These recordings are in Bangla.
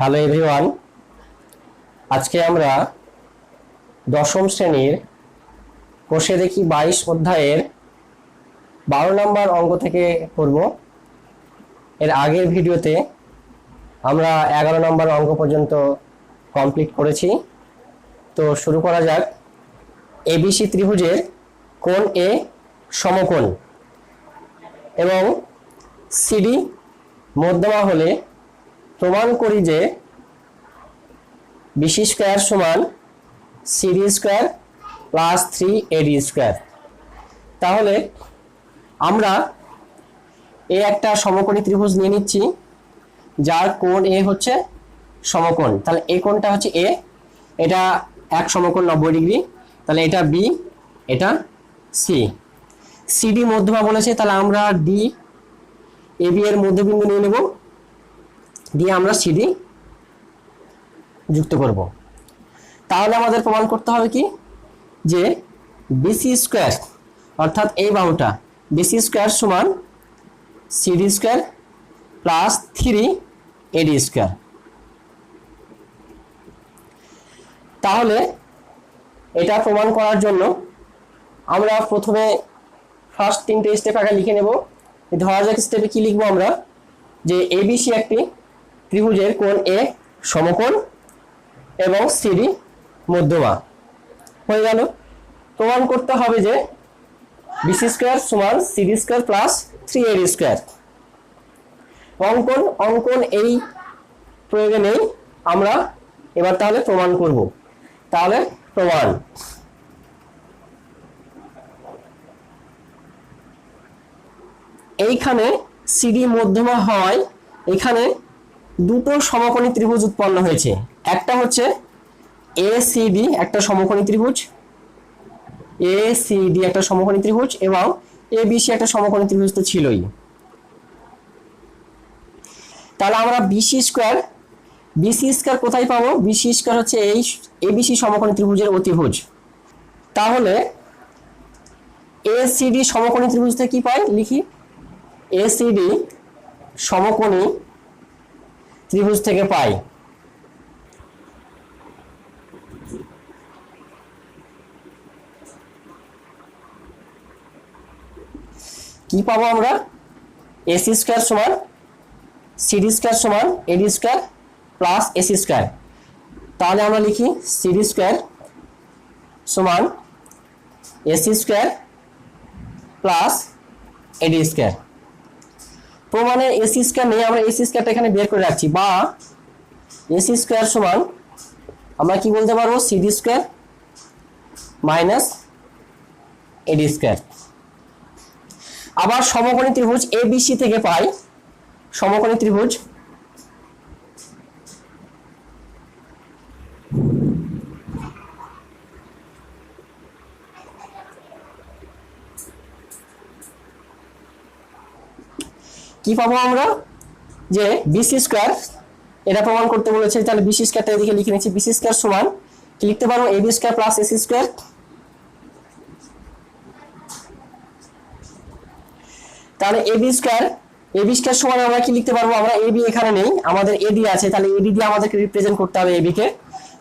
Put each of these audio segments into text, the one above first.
হ্যালো এভরিওয়ান, আজকে আমরা দশম শ্রেণীর কোষে দেখি 22 অধ্যায়ের 12 নম্বর অঙ্ক থেকে করব। এর আগের ভিডিওতে আমরা 11 নম্বর অঙ্ক পর্যন্ত কমপ্লিট করেছি। তো শুরু করা যাক। এবিসি ত্রিভুজের কোণ এ সমকোণ এবং সিডি মধ্যমা হলে প্রমাণ করি যে বিসি স্কয়ার সমান CD square plus 3AD square. তাহলে আমরা একটা সমকোণী ত্রিভুজ নিয়ে নিচ্ছি যার কোণ এ হচ্ছে সমকোণ। তাহলে এই কোণটা হচ্ছে এ, এটা এক সমকোণ 90 ডিগ্রি। তাহলে এটা বি, এটা সি। সিডি মধ্যমা বলেছে, তাহলে আমরা ডি এবি এর মধ্যবিন্দু নিয়ে নেব, দিয়ে আমরা সিডি যুক্ত করব। তাহলে আমাদের প্রমাণ করতে হবে কি যে বিসি স্কয়ার অর্থাৎ এই বাহুটা বিসি স্কয়ার সমান CD square plus 3AD square. তাহলে এটা প্রমাণ করার জন্য আমরা প্রথমে ফার্স্ট তিনটে স্টেপ আগে লিখে নেব। ধরা যাক স্টেপে কি লিখবো আমরা, যে এবিসি একটি ত্রিভুজের কোণ এ সমকোণ এবং সিডি মধ্যমা। হয়ে গেল। প্রমাণ করতে হবে যে বিসি স্কয়ার সমান CD square plus 3AD square. অঙ্কন এই প্রয়োগে নেই, আমরা এবার তাহলে প্রমাণ করব। তাহলে প্রমাণ, এইখানে সিডি মধ্যমা হয়, এখানে দুটো সমকোণী ত্রিভুজ উৎপন্ন হয়েছে। একটা হচ্ছে এসিডি একটা সমকোণী ত্রিভুজ, এসিডি একটা সমকোণী ত্রিভুজ এবং এবিসি একটা সমকোণী ত্রিভুজ তো ছিলই। তাহলে আমরা বিসি স্কয়ার কোথায় পাবো? বিসি স্কয়ার হচ্ছে এই এবিসি সমকোণী ত্রিভুজের অতিভুজ। তাহলে এসিডি সমকোণী ত্রিভুজ থেকে কি পাই লিখি, এসিডি সমকোণী ত্রিভুজ থেকে পাই কি পাবো আমরা, এসি স্কয়ার সমান সিডি স্কয়ার সমান এডি স্কয়ার প্লাস এসি স্কয়ার। তাহলে আমরা লিখি সিডি স্কয়ার সমান এসি স্কয়ার প্লাস এডি স্কয়ার। প্রমাণে এসি স্কয়ার নেই, আমরা এসি স্কয়ারটা এখানে বের করে রাখছি, বা এসি স্কয়ার সমান আমরা কি বলতে পারবো, সিডি স্কয়ার মাইনাস এডি স্কয়ার। আবার সমকোণী ত্রিভুজ এবিসি থেকে পাই সমকোণী ত্রিভুজ কি পাবো আমরা, যে বিসি স্কয়ার, এটা প্রমাণ করতে বলেছে। তাহলে বিসি স্কয়ারটা এদিকে লিখে নিচ্ছি, বিসি স্কয়ার সমান কি লিখতে পারবো, AB square plus AC square. তাহলে এবি স্কয়ার সমান আমরা কি লিখতে পারবো, আমরা এবি এখানে নেই, আমাদের এডি আছে, তাহলে এডি দিয়ে আমাদেরকে রিপ্রেজেন্ট করতে হবে এবি কে।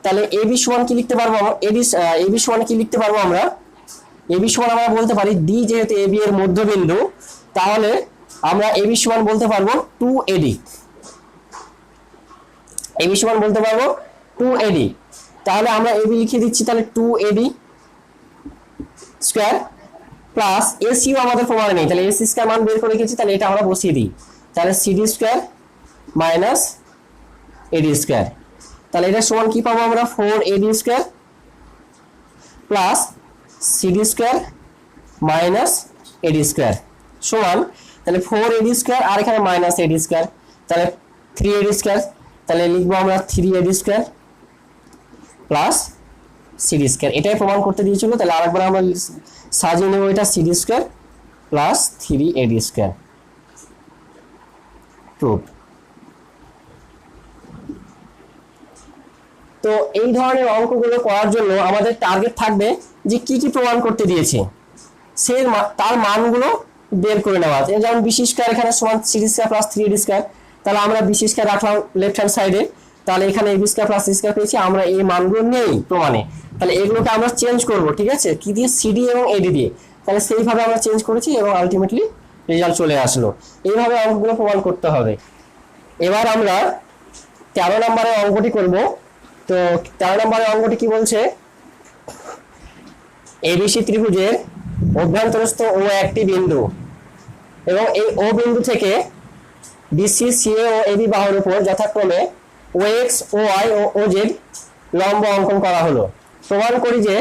তাহলে এবি সমান কি লিখতে পারবো, এবি সমান কি লিখতে পারবো আমরা, এবি সমান আমরা বলতে পারি ডি, যেহেতু এবি এর মধ্যবিন্দু, তাহলে আমরা এবি সমান বলতে পারবো 2AD। এবি সমান বলতে পারবো 2AD। তাহলে আমরা এবি লিখে দিচ্ছি, তাহলে 2AD স্কয়ার প্লাস এসিও আমাদের প্রমাণে নেই, তাহলে এসি স্কয়ার মান বের করে রেখেছি, তাহলে এটা আমরা বসিয়ে দিই। তাহলে সিডি স্কয়ার মাইনাস এডি স্কয়ার। তাহলে এটা সমান কি পাবো আমরা, 4AD square plus CD square minus এডি স্কয়ার সমান, তাহলে 4AD স্কয়ার আর এখানে মাইনাস এডি স্কয়ার, তাহলে 3AD স্কয়ার। তাহলে লিখবো আমরা 3AD square plus CD square. এটাই প্রমাণ করতে দিয়েছিল। তাহলে আরেকবার আমরা সাজিয়ে নেব, এটা CD square plus 3AD square. Proof. তো এই ধরনের অঙ্কগুলো করার জন্য আমাদের টার্গেট থাকবে যে কি কি প্রমাণ করতে দিয়েছে, তার মানগুলো বের করে নেওয়া আছে। যেমন বিসি স্কয়ার এখানে সমান CD square plus 3AD square, তাহলে আমরা বিসি স্কয়ার রাখলাম লেফট হ্যান্ড সাইডে, তাহলে এখানে AB square plus C square পেয়েছি, আমরা এই মানগুলো নেই প্রমাণে, তাহলে এগুলোকে আমরা চেঞ্জ করব, ঠিক আছে, কি দিয়ে, সিডি এবং এডি দিয়ে। তাহলে সেইভাবে আমরা চেঞ্জ করেছি এবং আলটিমেটলি রেজাল্ট চলে আসলো। এইভাবে অঙ্কগুলো প্রমাণ করতে হবে। এবার আমরা 13 নম্বরের অঙ্কটি করব। তো 13 নম্বরের অঙ্কটি কি বলছে, এবিসি ত্রিভুজের অভ্যন্তরস্থ ও একটি বিন্দু এবং এই ও বিন্দু থেকে বিসি, সিএ ও এবি বাহুর উপর যথাক্রমে ও এক্স, ও ওয়াই ও ও জেড লম্ব অঙ্কন করা হলো। প্রমাণ করি যে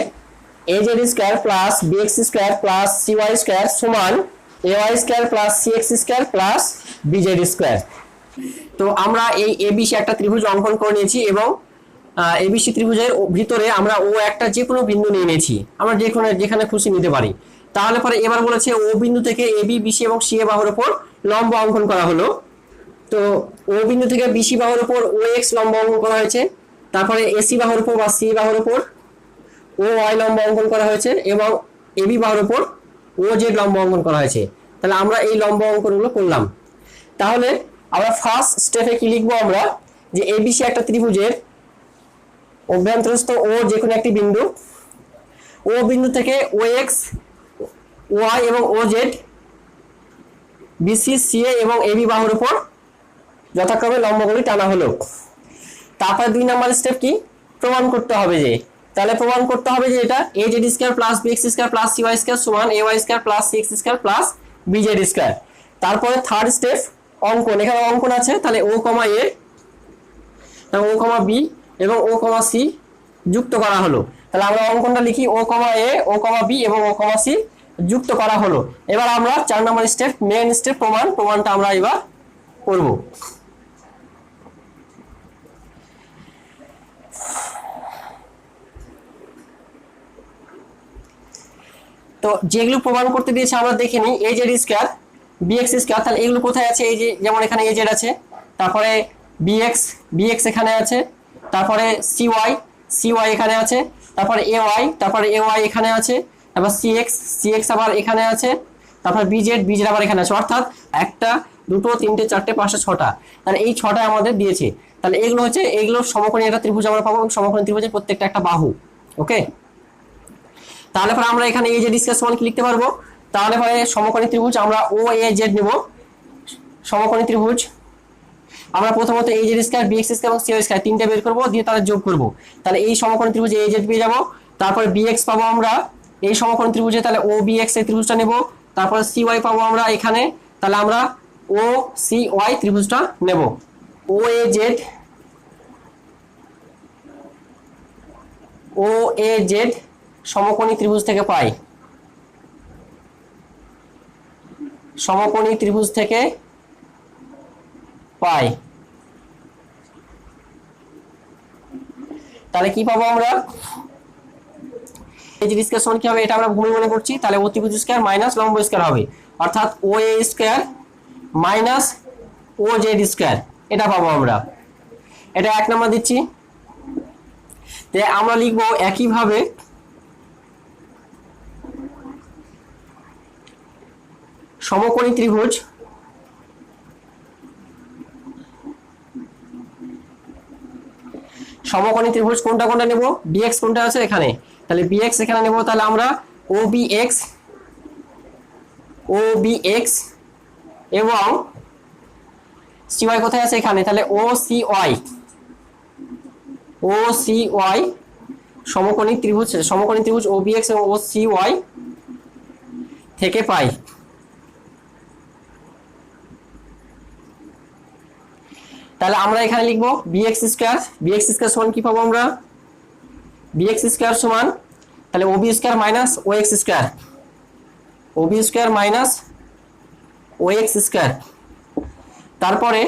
A Z square plus B X square plus C Y square সমান A Y square plus C X square plus B Z square. তো আমরা এই এবিসি একটা ত্রিভুজ অঙ্কন করে নিয়েছি এবং এবিসি ত্রিভুজের ভিতরে আমরা ও একটা যে কোনো বিন্দু নিয়ে নিয়েছি, আমরা যেখানে খুশি নিতে পারি। তাহলে পরে এবার বলেছে ও বিন্দু থেকে এবি, বিসি এবং সিএ বাহুর উপর লম্ব অঙ্কন করা হলো। তো ও বিন্দু থেকে বিসি বাহুর উপর ও এক্স লম্ব অঙ্কন করা হয়েছে, তারপরে এসি বাহুর উপর বা সি বাহুর উপর ও ওয়াই লম্ব অঙ্কন করা হয়েছে এবং এবি বাহুর উপর ও জেড লম্ব অঙ্কন করা হয়েছে। তাহলে আমরা এই লম্ব অঙ্কনগুলো করলাম। তাহলে আমরা ফার্স্ট স্টেপে কি লিখবো, আমরা যে এবিসি একটা ত্রিভুজের অভ্যন্তরস্থ ও যে কোনো একটি বিন্দু, ও বিন্দু থেকে ও এক্স, ওয়াই এবং ও জেড বিসি, সিএ এবং এবি বাহুর উপর যথাক্রমে লম্বগুলি টানা হলো। তারপর 2 নম্বর স্টেপ কি, প্রমাণ করতে হবে যে, তাহলে প্রমাণ করতে হবে যে এটা A Z square plus B X square plus C Y square সমান A Y square plus C X square plus B Z square. তারপরে থার্ড স্টেপ অঙ্কন, এখানে অঙ্কন আছে, তাহলে ও কমা এ, ও কমা বি এবং ও কমা সি যুক্ত করা হলো। তাহলে আমরা অঙ্কনটা লিখি, ও কমা এ, ও কমা বি এবং ও কমা সি যুক্ত করা হলো। এবার আমরা 4 নম্বর স্টেপ, মেইন স্টেপ প্রমাণটা আমরা এবার করব। তো যেগুলো প্রমাণ করতে দিয়েছে আমরা দেখে নিই। এ জেড স্কয়ার বিএক্স স্কয়ার, তাহলে এগুলো কোথায় আছে, এই যে যেমন এখানে এ জেড আছে, তারপরে বিএক্স এখানে আছে, তারপরে সিওয়াই এখানে আছে, তারপরে এ ওয়াই এখানে আছে, তারপর সিএক্স আবার এখানে আছে, তারপর বিজেড আবার এখানে আছে। অর্থাৎ 1 2 3 4 5 6টা, তাহলে এই 6টা আমাদের দিয়েছে। তাহলে এগুলো হচ্ছে, এগুলো সমকোণী একটা ত্রিভুজ আমরা পাবো, সমকোণী ত্রিভুজের প্রত্যেকটা একটা বাহু। ওকে, তাহলে পরে আমরা এখানে এই যে ডিসকাস সমান কি লিখতে পারবো, তাহলে পরে সমকোণী ত্রিভুজ আমরা ও এ জেড নেব। সমকোণী ত্রিভুজ আমরা প্রথমত এই জেড স্কয়ার বিএক্স স্কয়ার এবং সিওয়াই স্কয়ার তিনটে বের করব, দিয়ে তাহলে যোগ করব। তাহলে এই সমকোণী ত্রিভুজে এ জেড পেয়ে যাব, তারপরে বিএক্স পাবো আমরা এই সমকোণী ত্রিভুজে, তাহলে ও বিএক্স এই ত্রিভুজটা নেব, তারপরে সিওয়াই পাবো আমরা এখানে, তাহলে আমরা ও সিওয়াই ত্রিভুজটা নেব। ও এ জেড সমকোণী ত্রিভুজ থেকে পাই, সমকোণী ত্রিভুজ থেকে পাই। তাহলে কি পাবো আমরা, এই যে ডিসকাস সমান কি হবে, এটা আমরা ভূমি মনে করছি, তাহলে অতিভুজ স্কয়ার মাইনাস লম্ব স্কয়ার হবে, অর্থাৎ ও এ স্কয়ার মাইনাস ও জেড স্কয়ার, এটা পাবো আমরা। এটা 1 নম্বর দিচ্ছি। তাই আমরা লিখবো একইভাবে সমকোণী ত্রিভুজ কোনটা কোনটা নেব, বিএক্স কোনটা আছে এখানে, তাহলে বিএক্স এখানে নেব, তাহলে আমরা ও বিএক্স এবং সিওয়াই কোথায় আছে এখানে, তাহলে ও সিওয়াই সমকোণী ত্রিভুজ ও বিএক্স এবং ও সিওয়াই থেকে পাই। তাহলে আমরা এখানে লিখবো বিএক্স স্কয়ার সমান কি পাবো আমরা, বিএক্স স্কয়ার সমান তাহলে OB square minus O X square, তারপরে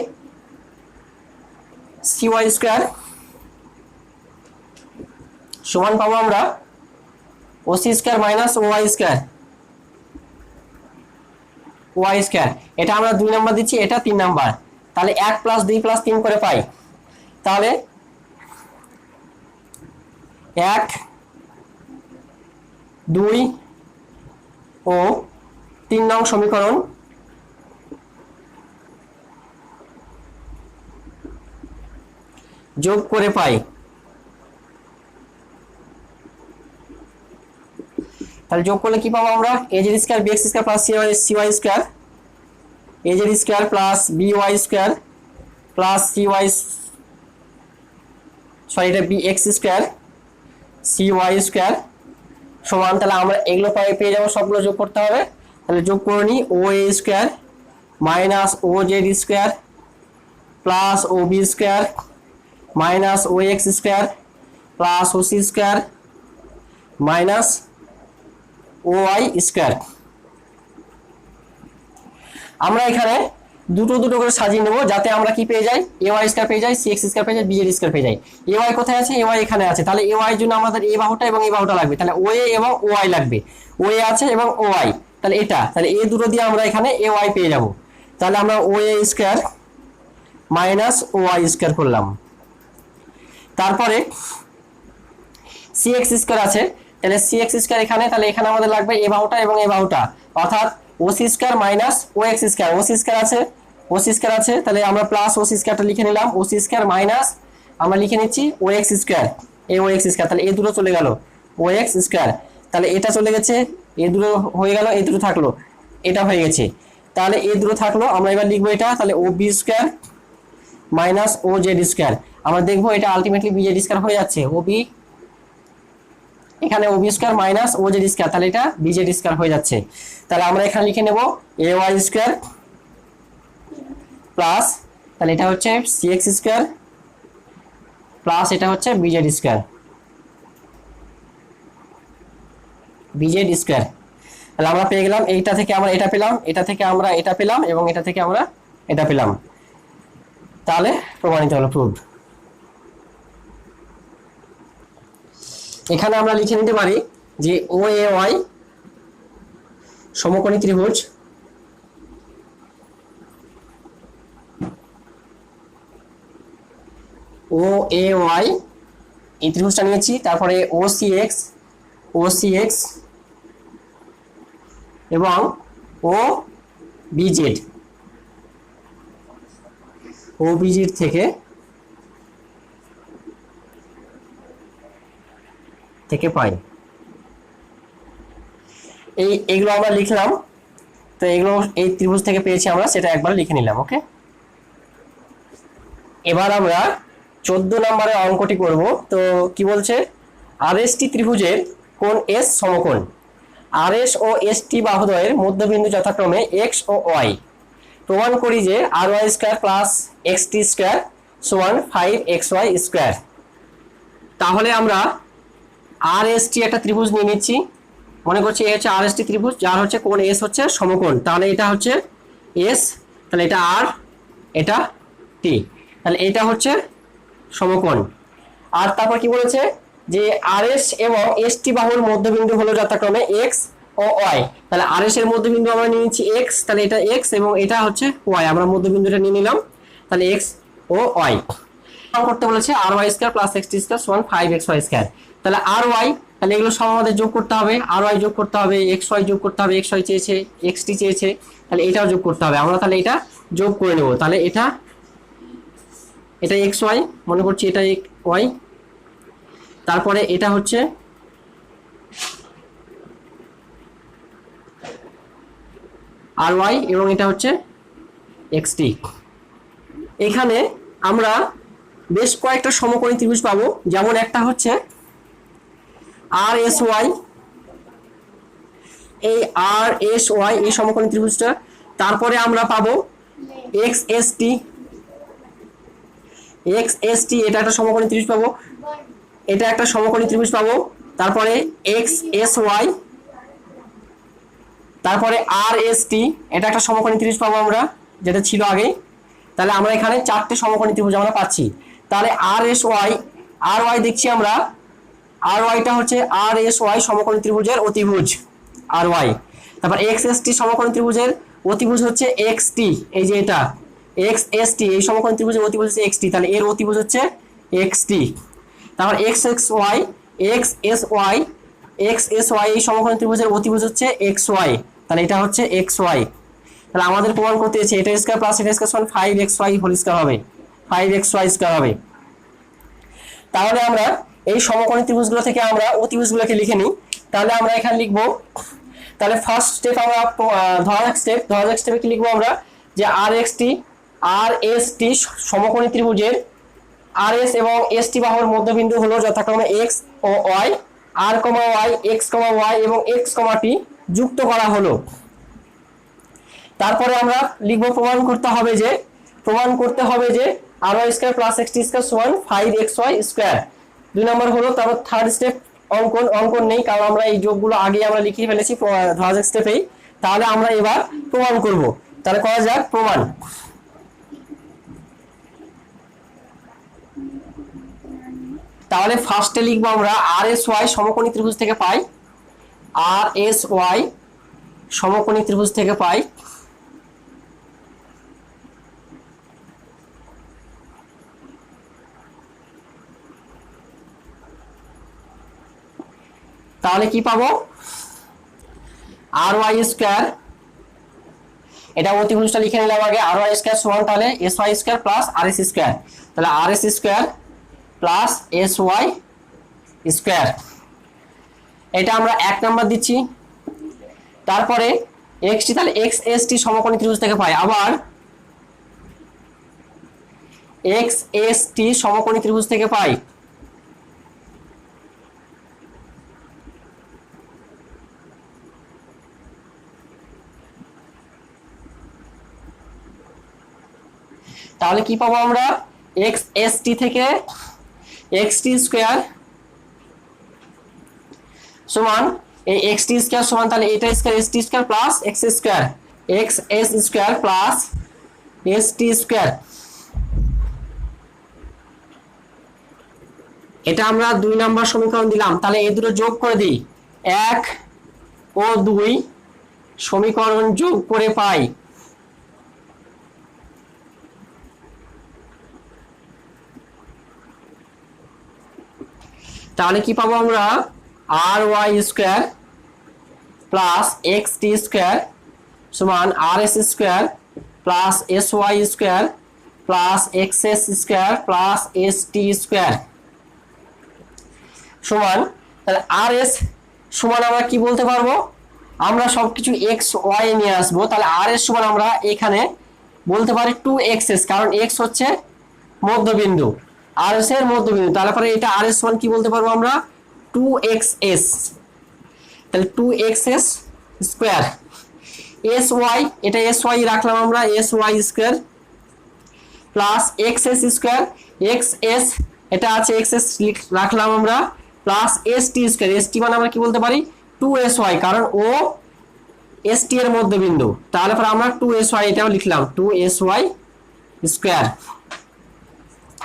সিওয়াই স্কয়ার সমান পাবো আমরা OC square minus Y square. এটা আমরা 2 নাম্বার দিচ্ছি, এটা 3 নাম্বার। তাহলে 1 + 2 + 3 করে পাই, তাহলে 1 2 ও 3 নং সমীকরণ যোগ করে পাই, তাহলে যোগ করলে কি পাবো আমরা, a z square bx square plus cy square, a z square plus by square plus cy, sorry এটা bx স্কয়ার cy স্কয়ার সমান, তাহলে আমরা এগুলো পেয়ে যাবো, সবগুলো যোগ করতে হবে। তাহলে যোগ করে নিই, oa square minus oz square plus ob square minus ox square plus oc square minus Y square. আমরা এখানে দুটো দুটো করে সাজিয়ে নেব, যাতে আমরা কি পেয়ে যাই, এ ওয়াই স্কয়ার পেয়ে যাই, সি এক্স স্কয়ার পেয়ে যাই, বি জেড স্কয়ার পেয়ে যাই। এ ওয়াই কোথায় আছে, এ ওয়াই এখানে আছে, তাহলে এ ওয়াই এর জন্য আমাদের এ বাহুটা এবং এ বাহুটা লাগবে, তাহলে ও এ এবং ও ওয়াই লাগবে, ও এ আছে এবং ও ওয়াই, তাহলে এটা, তাহলে এই দুটো দিয়ে আমরা এখানে এ ওয়াই পেয়ে যাব। তাহলে আমরা ও এ স্কয়ার মাইনাস ও ওয়াই স্কয়ার করলাম। তারপরে সি এক্স স্কয়ার আছে, তাহলে সি এক্স স্কয়ার এখানে, তাহলে এখানে আমাদের লাগবে এ বাহুটা এবং এ বাহুটা, অর্থাৎ ও C square minus O X square, ও সি স্কয়ার আছে, ও সি স্কয়ার আছে, তাহলে আমরা প্লাস ও সি স্কয়ারটা লিখে নিলাম, ও সি স্কয়ার মাইনাস আমরা লিখে নিচ্ছি ও এক্স স্কয়ার, এ ও এক্স স্কয়ার, তাহলে এই দুটো চলে গেল, ও এক্স স্কয়ার, তাহলে এটা চলে গেছে, এই দুটো হয়ে গেল, এই দুটো থাকলো, এটা হয়ে গেছে, তাহলে এই দুটো থাকলো, আমরা এবার লিখবো এটা, তাহলে ও বি স্কয়ার মাইনাস ও জেড স্কয়ার, আমরা দেখবো এটা আলটিমেটলি বি জেড স্কয়ার হয়ে যাচ্ছে, ও বি এখানে ও বি স্কয়ার মাইনাস ও জেড স্কয়ার, তাহলে এটা বি জেড স্কয়ার হয়ে যাচ্ছে। তাহলে আমরা এখানে লিখে নেব এ ওয়াই স্কয়ার প্লাস, তাহলে এটা হচ্ছে সি এক্স স্কয়ার প্লাস এটা হচ্ছে B Z square, B Z square. তাহলে আমরা পেয়ে গেলাম, এইটা থেকে আমরা এটা পেলাম, এটা থেকে আমরা এটা পেলাম এবং এটা থেকে আমরা এটা পেলাম, তাহলে প্রমাণিত হলো, প্রুভড। এখানে আমরা লিখে নিতে পারি যে ও এ ওয়াই সমকোণী ত্রিভুজ ও এ ওয়াই, এই ত্রিভুজটা নিয়েছি, তারপরে ও সি এক্স এবং ও বিজেড, ও বিজেড থেকে পাই, এইগুলো আমরা লিখলাম, তো এগুলো এই ত্রিভুজ থেকে পেয়েছি আমরা, সেটা একবার লিখে নিলাম। ওকে, এবার আমরা 14 নম্বরের অঙ্কটি করব। তো কি বলছে, আর এস টি ত্রিভুজের কোণ এস সমকোণ, আর এস ও এস টি বাহুদ্বয়ের মধ্যবিন্দু যথাক্রমে এক্স ও ওয়াই, প্রমাণ করি যে আর Y square plus X T square সমান 5xy স্কয়ার। তাহলে আমরা আর এস টি একটা ত্রিভুজ নিয়ে নিচ্ছি, মনে করছি এই হচ্ছে আর এস টি ত্রিভুজ, যার হচ্ছে কোণ এস হচ্ছে সমকোণ, তাহলে এটা হচ্ছে এস, তাহলে এটা আর, এটা টি, তাহলে এটা হচ্ছে সমকোণ। আর তারপর কি বলেছে যে আর এস এবং এস টি বাহুর মধ্যবিন্দু হলো যথাক্রমে এক্স ও ওয়াই, তাহলে আর এস এর মধ্যবিন্দু আমরা নিয়ে নিচ্ছি এক্স, তাহলে এটা এক্স এবং এটা হচ্ছে ওয়াই, আমরা মধ্যবিন্দুটা নিয়ে নিলাম, তাহলে এক্স ও ওয়াই করতে বলেছে আর Y square plus X T square সমান 5xy স্কয়ার। তাহলে আর ওয়াই, তাহলে এগুলো সব আমাদের যোগ করতে হবে, আর ওয়াই যোগ করতে হবে, এক্স ওয়াই যোগ করতে হবে, এক্স ওয়াই চেয়েছে, এক্স টি চেয়েছে, তাহলে এটাও যোগ করতে হবে, আমরা তাহলে এটা যোগ করে নেব, তাহলে এটা এক্স ওয়াই, মনে করছি এটা ওয়াই, তারপরে এটা হচ্ছে আর ওয়াই এবং এটা হচ্ছে এক্স টি। এখানে আমরা বেশ কয়েকটা সমকোণী ত্রিভুজ পাবো, যেমন একটা হচ্ছে আর এস ওয়াই, এই আর এস ওয়াই এই সমকোণী ত্রিভুজটা, তারপরে আমরা পাবো এক্স এস টি, এটা একটা সমকোণী ত্রিভুজ পাবো, এটা একটা সমকোণী ত্রিভুজ পাবো, তারপরে এক্স এস ওয়াই, তারপরে আর এস টি, এটা একটা সমকোণী ত্রিভুজ পাবো আমরা, যেটা ছিল আগে, তাহলে আমরা এখানে চারটে সমকোণী ত্রিভুজ আমরা পাচ্ছি। তাহলে আর এস ওয়াই, আর ওয়াই দেখছি আমরা, আর ওয়াইটা হচ্ছে আর এস ওয়াই সমকোণী ত্রিভুজের অতিভুজ আর ওয়াই, তারপর এক্স এস টি সমকোণী ত্রিভুজের অতিভুজ হচ্ছে এক্স টি, এই যে এটা এক্স এস টি এই সমকোণী ত্রিভুজের অতিভুজ হচ্ছে এক্স টি, তাহলে এর অতিভুজ হচ্ছে এক্স টি, তারপর X X Y, X S Y, X S Y এই সমকোণী ত্রিভুজের অতিভুজ হচ্ছে এক্স ওয়াই, তাহলে এটা হচ্ছে এক্স ওয়াই। তাহলে আমাদের প্রমাণ করতে হচ্ছে এটা স্কয়ার প্লাস এটা স্কয়ার সমান 5xy হোল স্কয়ার হবে, 5xy স্কয়ার হবে। তাহলে আমরা এই সমকোণী ত্রিভুজগুলো থেকে আমরা অতিভুজগুলোকে লিখে নিই। তাহলে আমরা এখানে লিখবো, তাহলে ফার্স্ট স্টেপ আমরা ধরা যাক স্টেপে কি লিখবো আমরা, যে আর এস টি সমকোণী ত্রিভুজের আর এস এবং এস টি বাহুর মধ্যবিন্দু হলো যথাক্রমে এক্স ও ওয়াই, আর কমা ওয়াই, এক্স কমা ওয়াই এবং এক্স কমা টি যুক্ত করা হলো। তারপরে আমরা লিখবো প্রমাণ করতে হবে যে আর Y square plus X T square সমান 5xy স্কয়ার। 2 নম্বর হলো। তারপর থার্ড স্টেপ অঙ্কন নেই, কারণ আমরা এই যোগগুলো আগে আমরা লিখে ফেলেছি ধরা যাক স্টেপেই। তাহলে আমরা এবার প্রমাণ করব। তাহলে করা যাক প্রমাণ। তাহলে ফার্স্টে লিখবো আমরা আর এস ওয়াই সমকোণী ত্রিভুজ থেকে পাই, আর এস ওয়াই সমকোণী ত্রিভুজ থেকে পাই তাহলে কি পাবো, আর ওয়াই স্কয়ার, এটা অতিভুজটা লিখে নিলাম আগে, আর ওয়াই স্কয়ার সমান তাহলে S Y square plus R S square, তাহলে R S square plus S Y square, এটা আমরা 1 নাম্বার দিচ্ছি। তারপরে এক্স টি, তাহলে এক্স এস টি সমকোণী ত্রিভুজ থেকে পাই, আবার এক্স এস টি সমকোণী ত্রিভুজ থেকে পাই, তাহলে কি পাবো আমরা, এক্স এস টি থেকে এক্স টি স্কয়ার সমান এই এক্স টি স্কয়ার সমান তাহলে এটা square S T square plus x square, X S square plus S T square. এটা আমরা 2 নাম্বার সমীকরণ দিলাম। তাহলে এই দুটো যোগ করে দিই, 1 ও 2 সমীকরণ যোগ করে পাই তাহলে কি পাবো আমরা, R Y square plus X T square সমান R S square plus S Y square plus X S square plus S T square সমান, তাহলে আর এস সমান আমরা কি বলতে পারবো, আমরা সবকিছু এক্স ওয়াই নিয়ে আসবো। তাহলে আর এস সমান আমরা এখানে বলতে পারি 2xs, কারণ এক্স হচ্ছে মধ্যবিন্দু, আর এস এর মধ্যবিন্দু। তারপরে এটা আর এস সমান কি বলতে পারবো আমরা, 2xs, তাহলে 2xs স্কয়ার, এস ওয়াই, এটা এস ওয়াই রাখলাম আমরা, S Y square plus X S square, X S এটা আছে এক্স এস রাখলাম আমরা, plus S T square, S T মানে আমরা কি বলতে পারি 2sy, কারণ ও এস টি এর মধ্যবিন্দু। তাহলে পরে আমরা 2sy এটাও লিখলাম, 2sy স্কয়ার।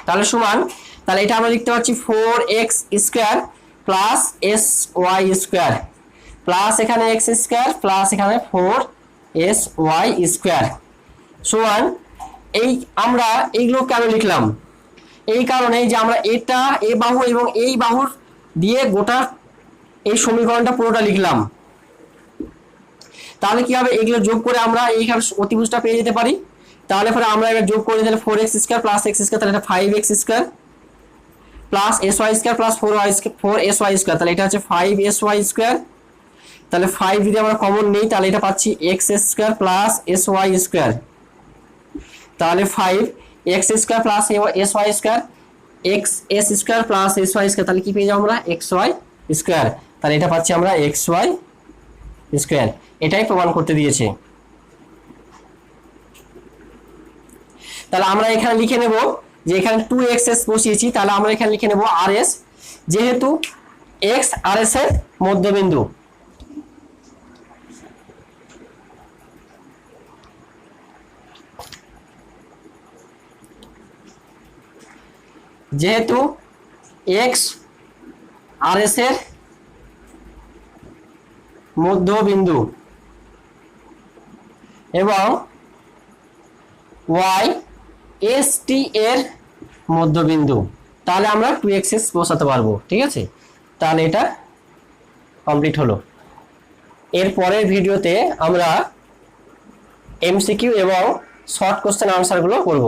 তাহলে সমান, তাহলে এটা আমরা লিখতে পারছি 4x square plus sy square plus এখানে x স্কয়ার প্লাস এখানে 4sy স্কয়ার সমান, এই আমরা এইগুলো কেন লিখলাম, এই কারণে যে আমরা এটা এই বাহু এবং এই বাহুর দিয়ে গোটা এই সমীকরণটা পুরোটা লিখলাম। তাহলে কি হবে, এগুলো যোগ করে আমরা এইখানে অতিভুজটা পেয়ে যেতে পারি। তাহলে পরে আমরা এটা যোগ করে দিলে 4x square plus x square, তাহলে এটা 5x square plus sy square plus 4sy square, তাহলে এটা হচ্ছে 5sy স্কয়ার। তাহলে 5 যদি আমরা কমন নেই তাহলে এটা পাচ্ছি x square plus sy square, তাহলে 5x square plus sy square, x square plus sy square, তাহলে কি পেয়ে যাবো আমরা xy স্কয়ার, তাহলে এটা পাচ্ছি আমরা xy স্কয়ার। এটাই প্রমাণ করতে দিয়েছে। তাহলে আমরা এখানে লিখে নেব যে এখানে 2xs বসিয়েছি, তাহলে আমরা এখানে লিখে নেব rs, যেহেতু x rs এর মধ্যবিন্দু, যেহেতু x rs এর মধ্যবিন্দু এবং y st এর মধ্যবিন্দু, তাহলে আমরা 2xs বসাতে পারবো। ঠিক আছে, তাহলে এটা কমপ্লিট হলো। এর পরের ভিডিওতে আমরা এমসিকিউ এবং শর্ট কোশ্চেন আনসারগুলো করব।